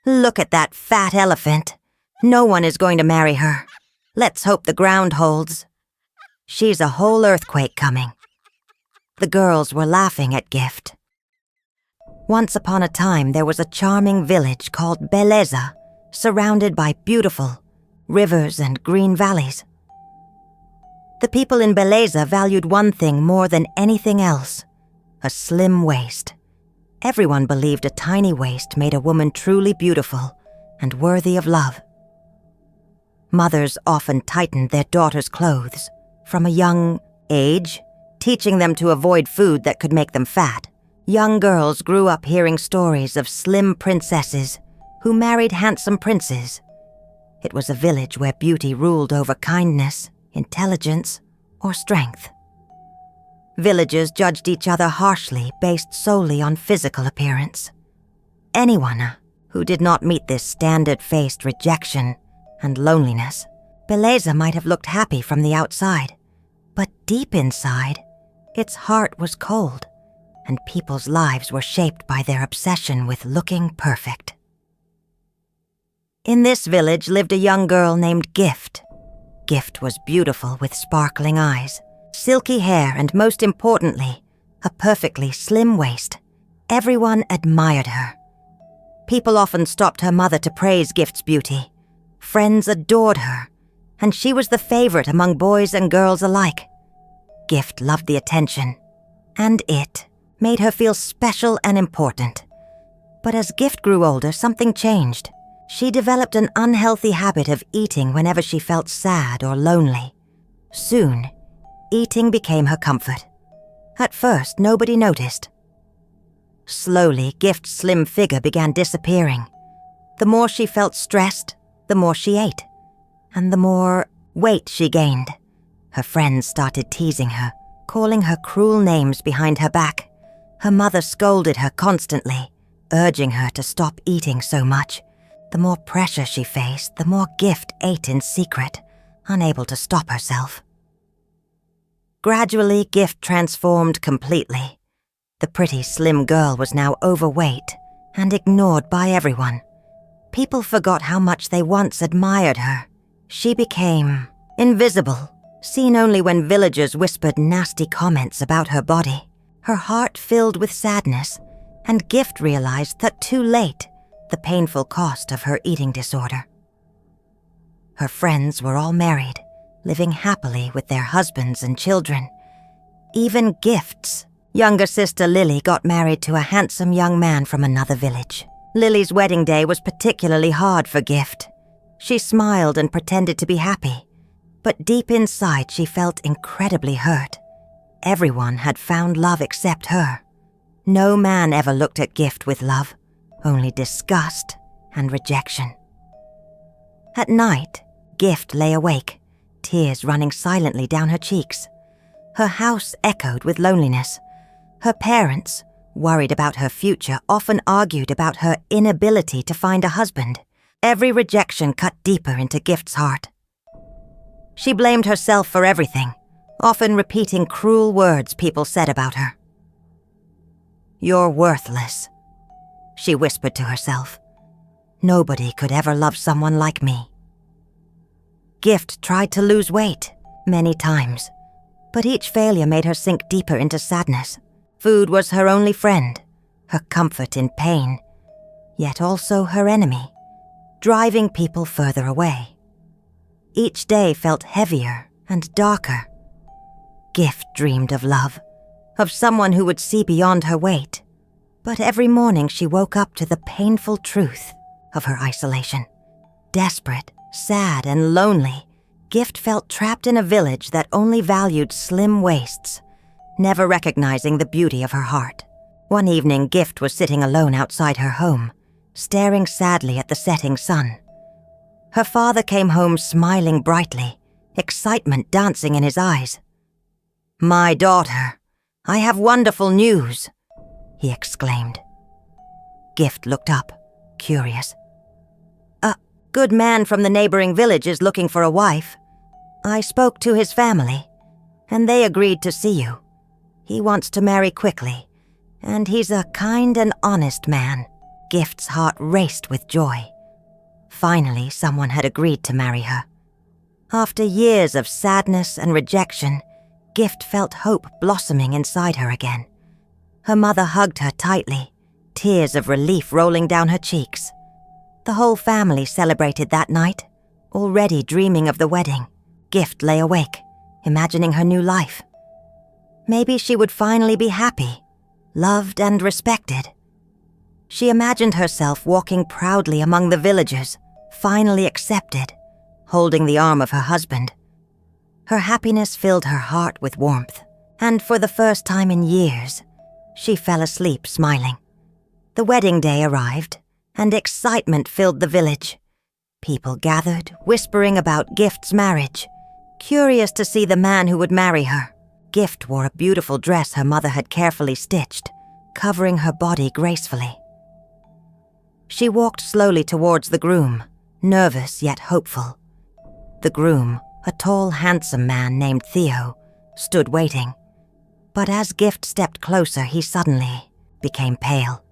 "Look at that fat elephant. No one is going to marry her. Let's hope the ground holds. She's a whole earthquake coming." The girls were laughing at Gift. Once upon a time, there was a charming village called Beleza, surrounded by beautiful rivers and green valleys. The people in Beleza valued one thing more than anything else: a slim waist. Everyone believed a tiny waist made a woman truly beautiful and worthy of love. Mothers often tightened their daughters' clothes from a young age, teaching them to avoid food that could make them fat. Young girls grew up hearing stories of slim princesses who married handsome princes. It was a village where beauty ruled over kindness, intelligence, or strength. Villagers judged each other harshly based solely on physical appearance. Anyone who did not meet this standard faced rejection and loneliness. Beleza might have looked happy from the outside, but deep inside, its heart was cold, and people's lives were shaped by their obsession with looking perfect. In this village lived a young girl named Gift. Gift was beautiful with sparkling eyes, silky hair, and most importantly, a perfectly slim waist. Everyone admired her. People often stopped her mother to praise Gift's beauty. Friends adored her, and she was the favorite among boys and girls alike. Gift loved the attention, and it made her feel special and important. But as Gift grew older, something changed. She developed an unhealthy habit of eating whenever she felt sad or lonely. Soon, eating became her comfort. At first, nobody noticed. Slowly, Gift's slim figure began disappearing. The more she felt stressed, the more she ate, and the more weight she gained. Her friends started teasing her, calling her cruel names behind her back. Her mother scolded her constantly, urging her to stop eating so much. The more pressure she faced, the more Gift ate in secret, unable to stop herself. Gradually, Gift transformed completely. The pretty, slim girl was now overweight and ignored by everyone. People forgot how much they once admired her. She became invisible, seen only when villagers whispered nasty comments about her body. Her heart filled with sadness, and Gift realized that too late the painful cost of her eating disorder. Her friends were all married, living happily with their husbands and children. Even Gift's younger sister Lily got married to a handsome young man from another village. Lily's wedding day was particularly hard for Gift. She smiled and pretended to be happy, but deep inside she felt incredibly hurt. Everyone had found love except her. No man ever looked at Gift with love, only disgust and rejection. At night, Gift lay awake, tears running silently down her cheeks. Her house echoed with loneliness. Her parents, worried about her future, often argued about her inability to find a husband. Every rejection cut deeper into Gift's heart. She blamed herself for everything, often repeating cruel words people said about her. "You're worthless," she whispered to herself. "Nobody could ever love someone like me." Gift tried to lose weight many times, but each failure made her sink deeper into sadness. Food was her only friend, her comfort in pain, yet also her enemy, driving people further away. Each day felt heavier and darker. Gift dreamed of love, of someone who would see beyond her weight. But every morning she woke up to the painful truth of her isolation. Desperate, sad, and lonely, Gift felt trapped in a village that only valued slim waists, never recognizing the beauty of her heart. One evening, Gift was sitting alone outside her home, staring sadly at the setting sun. Her father came home smiling brightly, excitement dancing in his eyes. "My daughter, I have wonderful news," he exclaimed. Gift looked up, curious. "A good man from the neighboring village is looking for a wife. I spoke to his family, and they agreed to see you. He wants to marry quickly, and he's a kind and honest man." Gift's heart raced with joy. Finally, someone had agreed to marry her. After years of sadness and rejection, Gift felt hope blossoming inside her again. Her mother hugged her tightly, tears of relief rolling down her cheeks. The whole family celebrated that night. Already dreaming of the wedding, Gift lay awake, imagining her new life. Maybe she would finally be happy, loved and respected. She imagined herself walking proudly among the villagers, finally accepted, holding the arm of her husband. Her happiness filled her heart with warmth, and for the first time in years, she fell asleep smiling. The wedding day arrived, and excitement filled the village. People gathered, whispering about Gift's marriage, curious to see the man who would marry her. Gift wore a beautiful dress her mother had carefully stitched, covering her body gracefully. She walked slowly towards the groom, nervous yet hopeful. The groom, a tall, handsome man named Theo, stood waiting. But as Gift stepped closer, he suddenly became pale.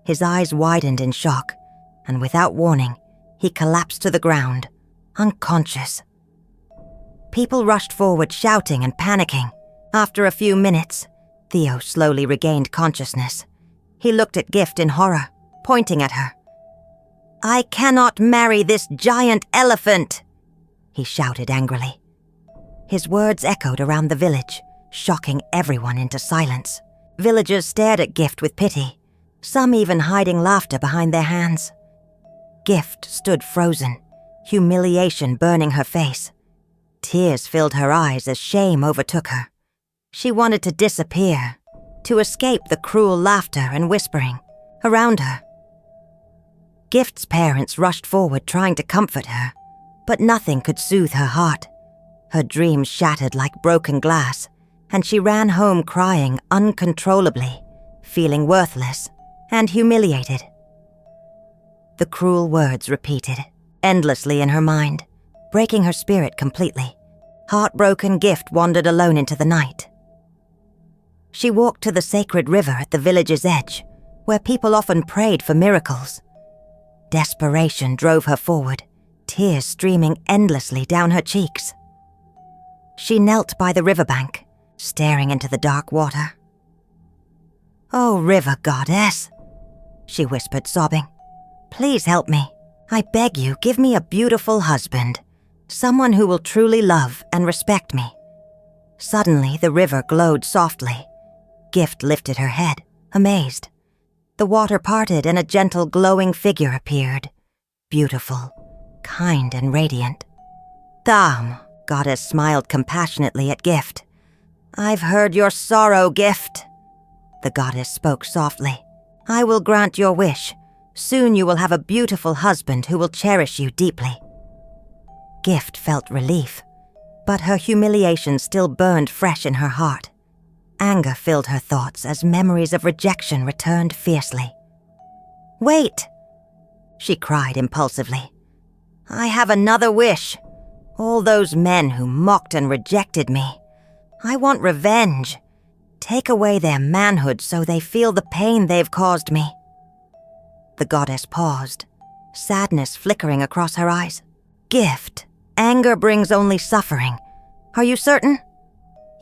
His eyes widened in shock, and without warning, he collapsed to the ground, unconscious. People rushed forward shouting and panicking. After a few minutes, Theo slowly regained consciousness. He looked at Gift in horror, pointing at her. "I cannot marry this giant elephant!" he shouted angrily. His words echoed around the village, shocking everyone into silence. Villagers stared at Gift with pity, some even hiding laughter behind their hands. Gift stood frozen, humiliation burning her face. Tears filled her eyes as shame overtook her. She wanted to disappear, to escape the cruel laughter and whispering around her. Gift's parents rushed forward trying to comfort her, but nothing could soothe her heart. Her dreams shattered like broken glass, and she ran home crying uncontrollably, feeling worthless and humiliated. The cruel words repeated endlessly in her mind, breaking her spirit completely. Heartbroken, Gift wandered alone into the night. She walked to the sacred river at the village's edge, where people often prayed for miracles. Desperation drove her forward, tears streaming endlessly down her cheeks. She knelt by the riverbank, staring into the dark water. "Oh, river goddess," she whispered, sobbing. "Please help me. I beg you, give me a beautiful husband, someone who will truly love and respect me." Suddenly, the river glowed softly. Gift lifted her head, amazed. The water parted and a gentle, glowing figure appeared. Beautiful, kind and radiant. "Tham," Goddess smiled compassionately at Gift. "I've heard your sorrow, Gift." The goddess spoke softly. "I will grant your wish. Soon you will have a beautiful husband who will cherish you deeply." Gift felt relief, but her humiliation still burned fresh in her heart. Anger filled her thoughts as memories of rejection returned fiercely. "Wait!" she cried impulsively. "I have another wish. All those men who mocked and rejected me. I want revenge. Take away their manhood so they feel the pain they've caused me." The goddess paused, sadness flickering across her eyes. "Gift, anger brings only suffering. Are you certain?"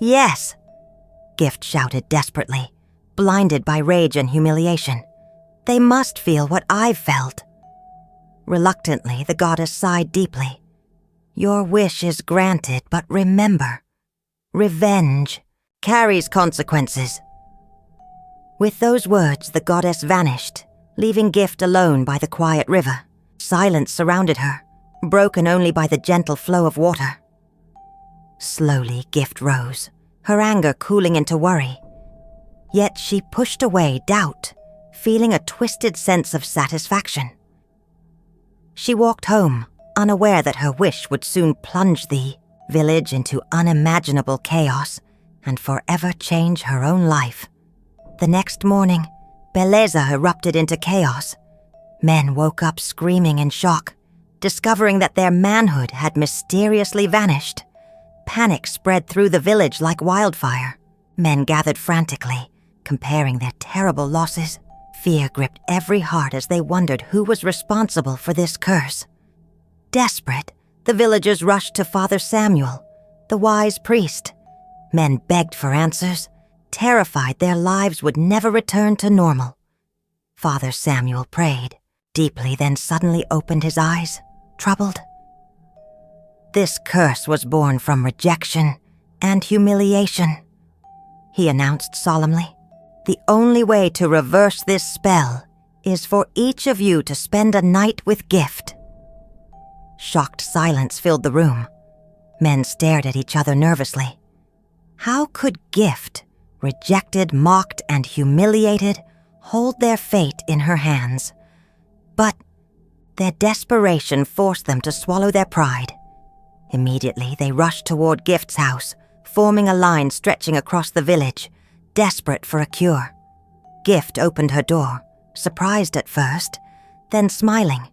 "Yes," Gift shouted desperately, blinded by rage and humiliation. "They must feel what I've felt." Reluctantly, the goddess sighed deeply. "Your wish is granted, but remember, revenge carries consequences." With those words, the goddess vanished, leaving Gift alone by the quiet river. Silence surrounded her, broken only by the gentle flow of water. Slowly, Gift rose, her anger cooling into worry. Yet she pushed away doubt, feeling a twisted sense of satisfaction. She walked home, unaware that her wish would soon plunge the village into unimaginable chaos and forever change her own life. The next morning, Beleza erupted into chaos. Men woke up screaming in shock, discovering that their manhood had mysteriously vanished. Panic spread through the village like wildfire. Men gathered frantically, comparing their terrible losses. Fear gripped every heart as they wondered who was responsible for this curse. Desperate, the villagers rushed to Father Samuel, the wise priest. Men begged for answers, terrified their lives would never return to normal. Father Samuel prayed deeply, then suddenly opened his eyes, troubled. This curse was born from rejection and humiliation, he announced solemnly. The only way to reverse this spell is for each of you to spend a night with Gift. Shocked silence filled the room. Men stared at each other nervously. How could Gift, rejected, mocked, and humiliated, hold their fate in her hands? But their desperation forced them to swallow their pride. Immediately, they rushed toward Gift's house, forming a line stretching across the village, desperate for a cure. Gift opened her door, surprised at first, then smiling.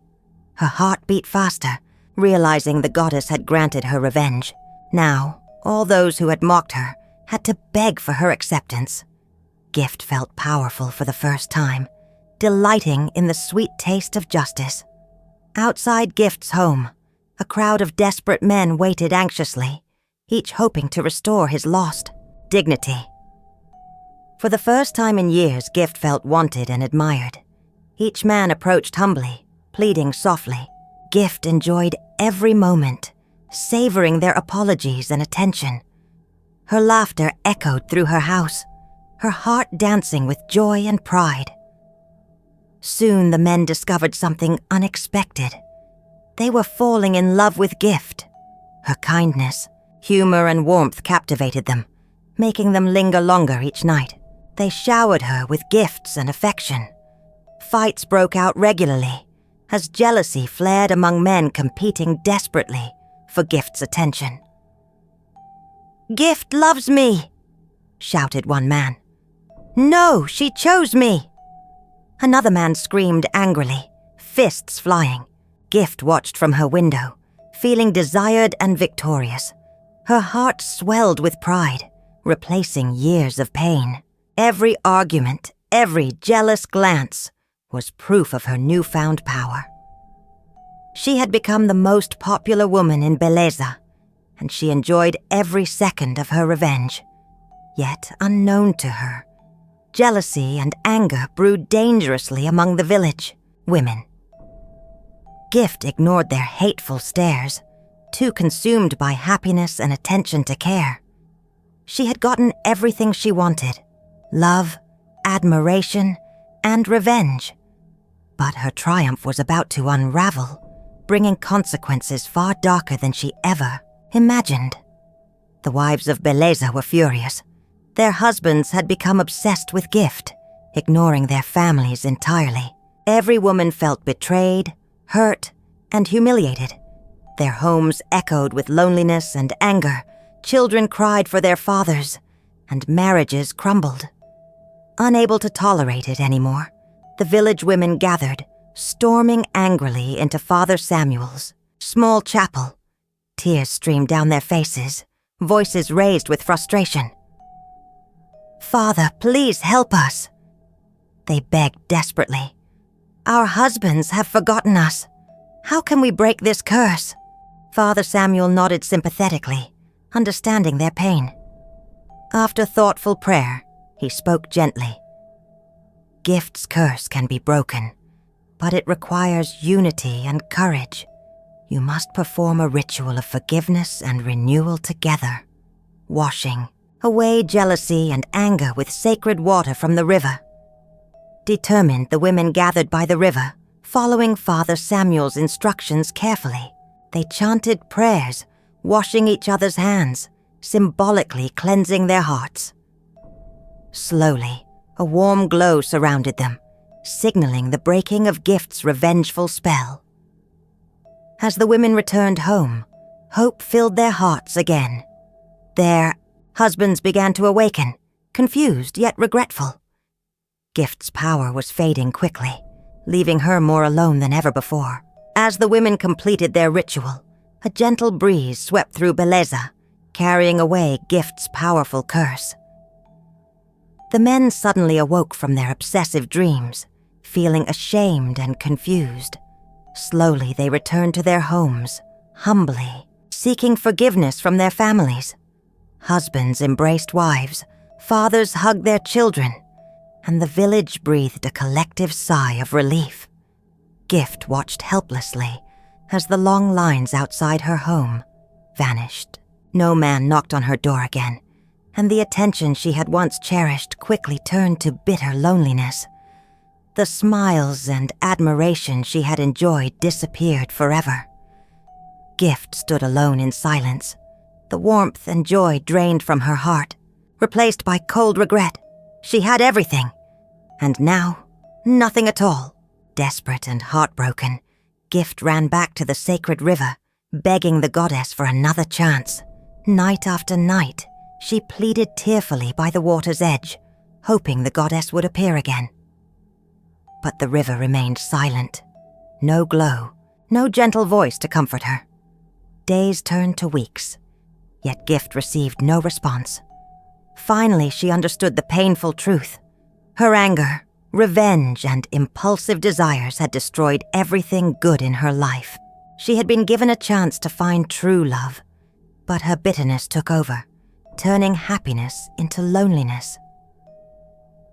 Her heart beat faster, realizing the goddess had granted her revenge. Now, all those who had mocked her had to beg for her acceptance. Gift felt powerful for the first time, delighting in the sweet taste of justice. Outside Gift's home, a crowd of desperate men waited anxiously, each hoping to restore his lost dignity. For the first time in years, Gift felt wanted and admired. Each man approached humbly, pleading softly. Gift enjoyed every moment, savoring their apologies and attention. Her laughter echoed through her house, her heart dancing with joy and pride. Soon the men discovered something unexpected. They were falling in love with Gift. Her kindness, humor, and warmth captivated them, making them linger longer each night. They showered her with gifts and affection. Fights broke out regularly, as jealousy flared among men competing desperately for Gift's attention. "Gift loves me," shouted one man. "No, she chose me." Another man screamed angrily, fists flying. Gift watched from her window, feeling desired and victorious. Her heart swelled with pride, replacing years of pain. Every argument, every jealous glance was proof of her newfound power. She had become the most popular woman in Beleza, and she enjoyed every second of her revenge. Yet, unknown to her, jealousy and anger brewed dangerously among the village women. Gift ignored their hateful stares, too consumed by happiness and attention to care. She had gotten everything she wanted: love, admiration, and revenge. But her triumph was about to unravel, bringing consequences far darker than she ever imagined. The wives of Beleza were furious. Their husbands had become obsessed with Gift, ignoring their families entirely. Every woman felt betrayed, hurt, and humiliated. Their homes echoed with loneliness and anger. Children cried for their fathers, and marriages crumbled. Unable to tolerate it anymore, the village women gathered, storming angrily into Father Samuel's small chapel. Tears streamed down their faces, voices raised with frustration. "Father, please help us," they begged desperately. "Our husbands have forgotten us. How can we break this curse?" Father Samuel nodded sympathetically, understanding their pain. After thoughtful prayer, he spoke gently. "Gift's curse can be broken, but it requires unity and courage. You must perform a ritual of forgiveness and renewal together, washing away jealousy and anger with sacred water from the river." Determined, the women gathered by the river, following Father Samuel's instructions carefully. They chanted prayers, washing each other's hands, symbolically cleansing their hearts. Slowly, a warm glow surrounded them, signaling the breaking of Gift's revengeful spell. As the women returned home, hope filled their hearts again. Their husbands began to awaken, confused yet regretful. Gift's power was fading quickly, leaving her more alone than ever before. As the women completed their ritual, a gentle breeze swept through Beleza, carrying away Gift's powerful curse. The men suddenly awoke from their obsessive dreams, feeling ashamed and confused. Slowly they returned to their homes, humbly, seeking forgiveness from their families. Husbands embraced wives, fathers hugged their children, and the village breathed a collective sigh of relief. Gift watched helplessly as the long lines outside her home vanished. No man knocked on her door again, and the attention she had once cherished quickly turned to bitter loneliness. The smiles and admiration she had enjoyed disappeared forever. Gift stood alone in silence, the warmth and joy drained from her heart, replaced by cold regret. She had everything, and now, nothing at all. Desperate and heartbroken, Gift ran back to the sacred river, begging the goddess for another chance. Night after night, she pleaded tearfully by the water's edge, hoping the goddess would appear again. But the river remained silent. No glow, no gentle voice to comfort her. Days turned to weeks, yet Gift received no response. Finally, she understood the painful truth. Her anger, revenge, and impulsive desires had destroyed everything good in her life. She had been given a chance to find true love, but her bitterness took over, turning happiness into loneliness.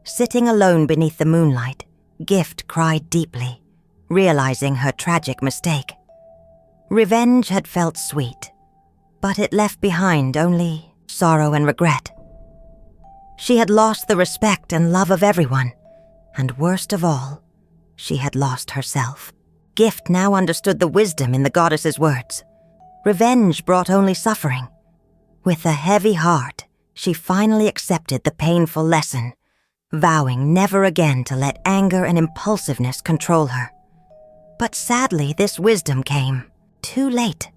Sitting alone beneath the moonlight, Gift cried deeply, realizing her tragic mistake. Revenge had felt sweet, but it left behind only sorrow and regret. She had lost the respect and love of everyone, and worst of all, she had lost herself. Gift now understood the wisdom in the goddess's words. Revenge brought only suffering. With a heavy heart, she finally accepted the painful lesson, vowing never again to let anger and impulsiveness control her. But sadly, this wisdom came too late,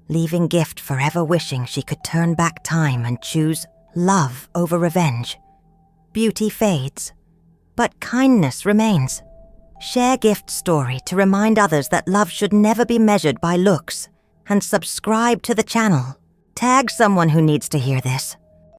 leaving Gift forever wishing she could turn back time and choose love over revenge. Beauty fades, but kindness remains. Share Gift's story to remind others that love should never be measured by looks, and subscribe to the channel. Tag someone who needs to hear this.